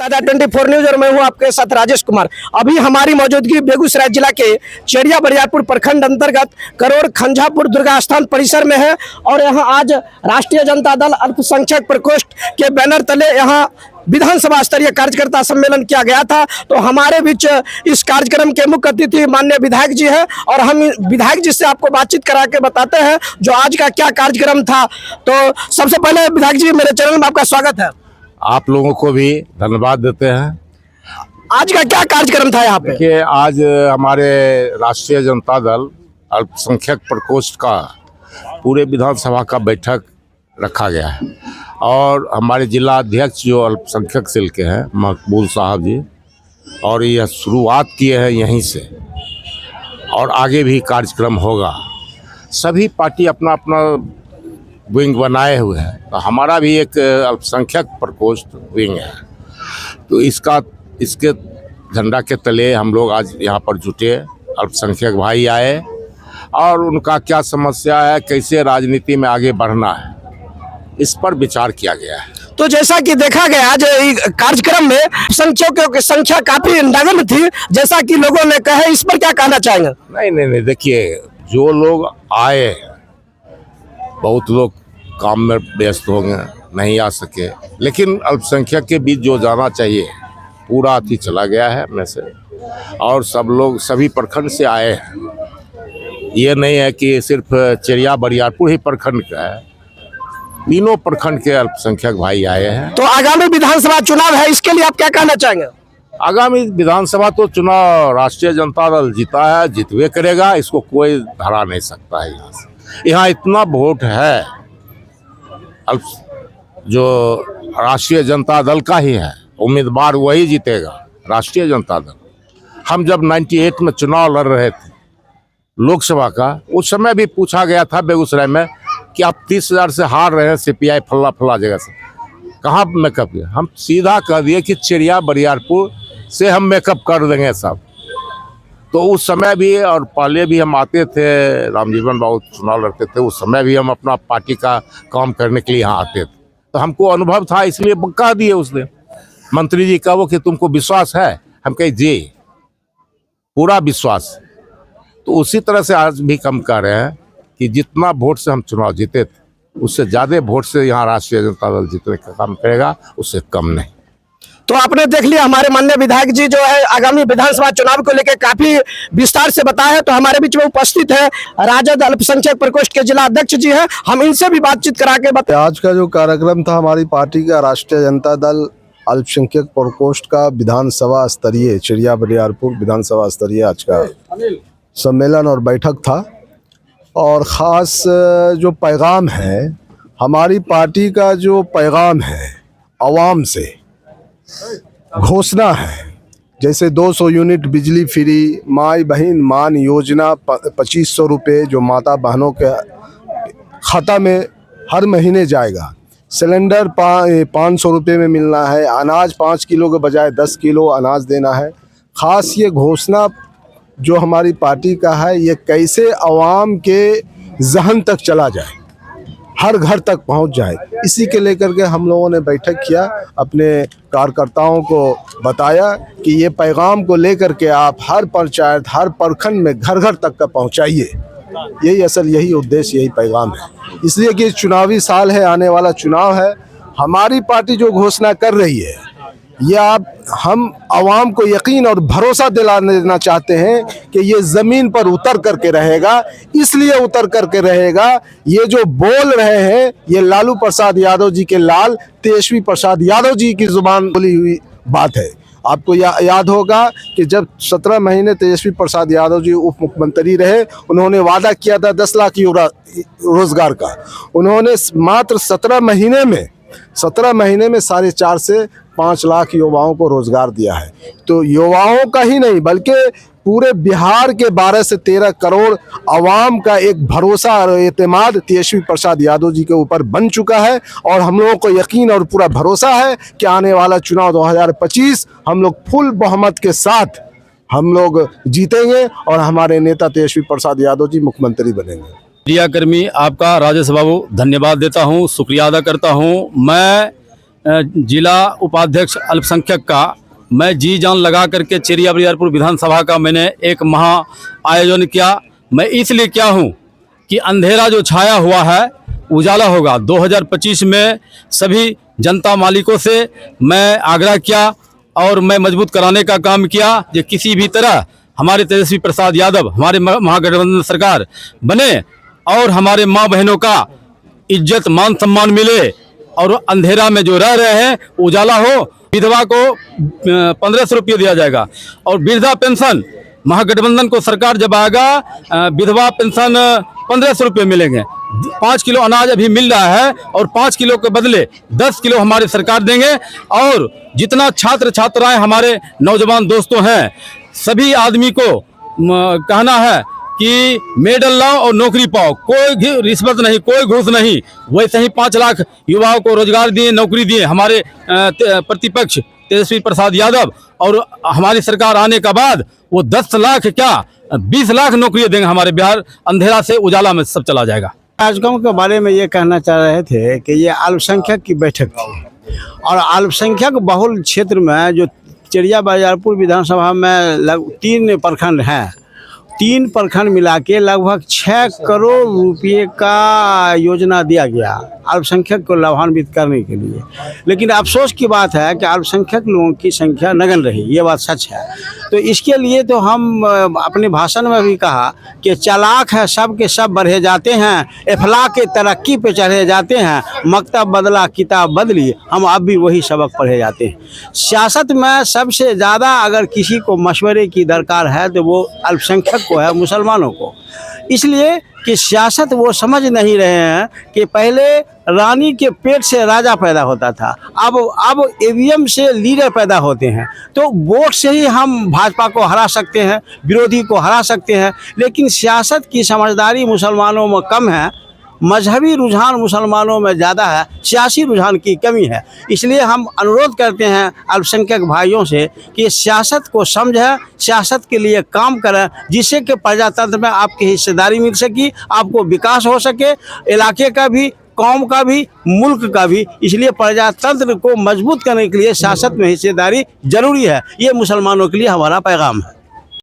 ताजा 24 न्यूज और मैं हूं आपके साथ राजेश कुमार। अभी हमारी मौजूदगी बेगूसराय जिला के चेरिया बरियारपुर प्रखंड अंतर्गत करोड़ खंजापुर दुर्गा स्थान परिसर में है और यहां आज राष्ट्रीय जनता दल अल्पसंख्यक प्रकोष्ठ के बैनर तले यहां विधानसभा स्तरीय कार्यकर्ता सम्मेलन किया गया था। तो हमारे बीच इस कार्यक्रम के मुख्य अतिथि माननीय विधायक जी हैं और हम विधायक जी से आपको बातचीत करा के बताते हैं जो आज का क्या कार्यक्रम था। तो सबसे पहले विधायक जी मेरे चैनल में आपका स्वागत है। आप लोगों को भी धन्यवाद देते हैं। आज का क्या कार्यक्रम था यहाँ पे? देखिए, आज हमारे राष्ट्रीय जनता दल अल्पसंख्यक प्रकोष्ठ का पूरे विधानसभा का बैठक रखा गया है और हमारे जिला अध्यक्ष जो अल्पसंख्यक सेल के हैं मकबूल साहब जी, और यह शुरुआत किए हैं यहीं से और आगे भी कार्यक्रम होगा। सभी पार्टी अपना अपना विंग बनाए हुए हैं, तो हमारा भी एक अल्पसंख्यक प्रकोष्ठ विंग है। तो इसके झंडा के तले हम लोग आज यहाँ पर जुटे, अल्पसंख्यक भाई आए और उनका क्या समस्या है, कैसे राजनीति में आगे बढ़ना है, इस पर विचार किया गया है। तो जैसा कि देखा गया आज कार्यक्रम में संख्यकों की संख्या काफी नगण्य थी, जैसा कि लोगों ने कहा, इस पर क्या कहना चाहेंगे? नहीं, देखिए, जो लोग आए, बहुत लोग काम में व्यस्त होंगे, नहीं आ सके, लेकिन अल्पसंख्यक के बीच जो जाना चाहिए पूरा अति चला गया है में से, और सब लोग सभी प्रखंड से आए हैं। ये नहीं है कि सिर्फ चेरिया बरियारपुर ही प्रखंड का है, तीनों प्रखंड के अल्पसंख्यक भाई आए हैं। तो आगामी विधानसभा चुनाव है, इसके लिए आप क्या कहना चाहेंगे? आगामी विधानसभा तो चुनाव राष्ट्रीय जनता दल जीता है, जितवे करेगा, इसको कोई हरा नहीं सकता है। यहाँ से यहाँ इतना वोट है, जो राष्ट्रीय जनता दल का ही है, उम्मीदवार वही जीतेगा, राष्ट्रीय जनता दल। हम जब 98 में चुनाव लड़ रहे थे लोकसभा का, उस समय भी पूछा गया था बेगूसराय में कि आप 30,000 से हार रहे हैं, CPI फला जगह से, कहाँ मेकअप किया? हम सीधा कह दिए कि चेरिया बरियारपुर से हम मेकअप कर देंगे सब। तो उस समय भी और पहले भी हम आते थे, रामजीवन बाबू चुनाव लड़ते थे, उस समय भी हम अपना पार्टी का काम करने के लिए यहाँ आते थे। तो हमको अनुभव था, इसलिए कह दिए उसने। मंत्री जी कहो कि तुमको विश्वास है? हम कहे जी, पूरा विश्वास। तो उसी तरह से आज भी हम कह रहे हैं कि जितना वोट से हम चुनाव जीते थे, उससे ज़्यादा वोट से यहाँ राष्ट्रीय जनता दल जीतने का काम करेगा, उससे कम नहीं। तो आपने देख लिया, हमारे माननीय विधायक जी जो है आगामी विधानसभा चुनाव को लेकर काफी विस्तार से बताया है। तो हमारे बीच में उपस्थित है राजद अल्पसंख्यक प्रकोष्ठ के जिला अध्यक्ष जी हैं, हम इनसे भी बातचीत करा के बताएं। आज का जो कार्यक्रम था हमारी पार्टी का राष्ट्रीय जनता दल अल्पसंख्यक प्रकोष्ठ का विधानसभा स्तरीय चेरिया बरियारपुर विधानसभा स्तरीय आज का सम्मेलन और बैठक था। और ख़ास जो पैगाम है, हमारी पार्टी का जो पैगाम है आवाम से घोषणा है, जैसे 200 यूनिट बिजली फ्री, माई बहन मान योजना 2500 रुपये जो माता बहनों के खाता में हर महीने जाएगा, सिलेंडर 500 रुपये में मिलना है, अनाज 5 किलो के बजाय 10 किलो अनाज देना है। ख़ास ये घोषणा जो हमारी पार्टी का है, ये कैसे आवाम के जहन तक चला जाए, हर घर तक पहुंच जाए, इसी के लेकर के हम लोगों ने बैठक किया, अपने कार्यकर्ताओं को बताया कि ये पैगाम को लेकर के आप हर पंचायत, हर प्रखंड में घर घर तक का पहुंचाइए। यही उद्देश्य, यही पैगाम है। इसलिए कि चुनावी साल है, आने वाला चुनाव है, हमारी पार्टी जो घोषणा कर रही है, ये हम आवाम को यकीन और भरोसा दिलाने देना चाहते हैं कि ये ज़मीन पर उतर करके रहेगा। इसलिए उतर करके रहेगा, ये जो बोल रहे हैं ये लालू प्रसाद यादव जी के लाल तेजस्वी प्रसाद यादव जी की जुबान बोली हुई बात है। आपको याद होगा कि जब 17 महीने तेजस्वी प्रसाद यादव जी उप मुख्यमंत्री रहे, उन्होंने वादा किया था 10 लाख रोजगार का। उन्होंने मात्र 17 महीने में 4.5 से 5 लाख युवाओं को रोजगार दिया है। तो युवाओं का ही नहीं बल्कि पूरे बिहार के 12 से 13 करोड़ आवाम का एक भरोसा और एतमाद तेजस्वी प्रसाद यादव जी के ऊपर बन चुका है। और हम लोगों को यकीन और पूरा भरोसा है कि आने वाला चुनाव 2025 हम लोग फुल बहुमत के साथ हम लोग जीतेंगे और हमारे नेता तेजस्वी प्रसाद यादव जी मुख्यमंत्री बनेंगे। मीडिया कर्मी आपका राजेश बाबू धन्यवाद देता हूं, शुक्रिया अदा करता हूं। मैं जिला उपाध्यक्ष अल्पसंख्यक का मैं जी जान लगा करके चेरिया बरियारपुर विधानसभा का मैंने एक महा आयोजन किया। मैं इसलिए क्या हूँ कि अंधेरा जो छाया हुआ है उजाला होगा। 2025 में सभी जनता मालिकों से मैं आग्रह किया और मैं मजबूत कराने का काम किया कि किसी भी तरह हमारे तेजस्वी प्रसाद यादव, हमारे महागठबंधन सरकार बने और हमारे माँ बहनों का इज्जत मान सम्मान मिले और अंधेरा में जो रह रहे हैं उजाला हो। विधवा को 1500 रुपये दिया जाएगा और वृद्धा पेंशन महागठबंधन को सरकार जब आएगा विधवा पेंशन 1500 रुपये मिलेंगे। 5 किलो अनाज अभी मिल रहा है और 5 किलो के बदले 10 किलो हमारी सरकार देंगे। और जितना छात्र छात्राएं हमारे नौजवान दोस्तों हैं सभी आदमी को कहना है कि मेडल लाओ और नौकरी पाओ, कोई रिश्वत नहीं, कोई घूस नहीं। वैसे ही 5 लाख युवाओं को रोजगार दिए, नौकरी दिए हमारे प्रतिपक्ष तेजस्वी प्रसाद यादव और हमारी सरकार आने के बाद वो 10 लाख क्या 20 लाख नौकरी देंगे हमारे बिहार। अंधेरा से उजाला में सब चला जाएगा। कार्यक्रम के बारे में ये कहना चाह रहे थे कि ये अल्पसंख्यक की बैठक थी और अल्पसंख्यक बहुल क्षेत्र में जो चेरिया बरियारपुर विधानसभा में 3 प्रखंड हैं, 3 प्रखंड मिला के लगभग 6 करोड़ रुपये का योजना दिया गया अल्पसंख्यक को लाभान्वित करने के लिए। लेकिन अफसोस की बात है कि अल्पसंख्यक लोगों की संख्या नगण्य रही, ये बात सच है। तो इसके लिए तो हम अपने भाषण में भी कहा कि चालाक है सब के सब बढ़े जाते हैं, इफला के तरक्की पे चढ़े जाते हैं, मकतब बदला किताब बदली, हम अब भी वही सबक पढ़े जाते हैं। सियासत में सबसे ज़्यादा अगर किसी को मशवरे की दरकार है तो वो अल्पसंख्यक को है, मुसलमानों को। इसलिए कि सियासत वो समझ नहीं रहे हैं कि पहले रानी के पेट से राजा पैदा होता था, अब ईवीएम से लीडर पैदा होते हैं। तो वोट से ही हम भाजपा को हरा सकते हैं, विरोधी को हरा सकते हैं। लेकिन सियासत की समझदारी मुसलमानों में कम है, मजहबी रुझान मुसलमानों में ज़्यादा है, सियासी रुझान की कमी है। इसलिए हम अनुरोध करते हैं अल्पसंख्यक भाइयों से कि सियासत को समझें, सियासत के लिए काम करें, जिससे कि प्रजातंत्र में आपकी हिस्सेदारी मिल सके, आपको विकास हो सके, इलाके का भी, कौम का भी, मुल्क का भी। इसलिए प्रजातंत्र को मजबूत करने के लिए सियासत में हिस्सेदारी जरूरी है। ये मुसलमानों के लिए हमारा पैगाम है।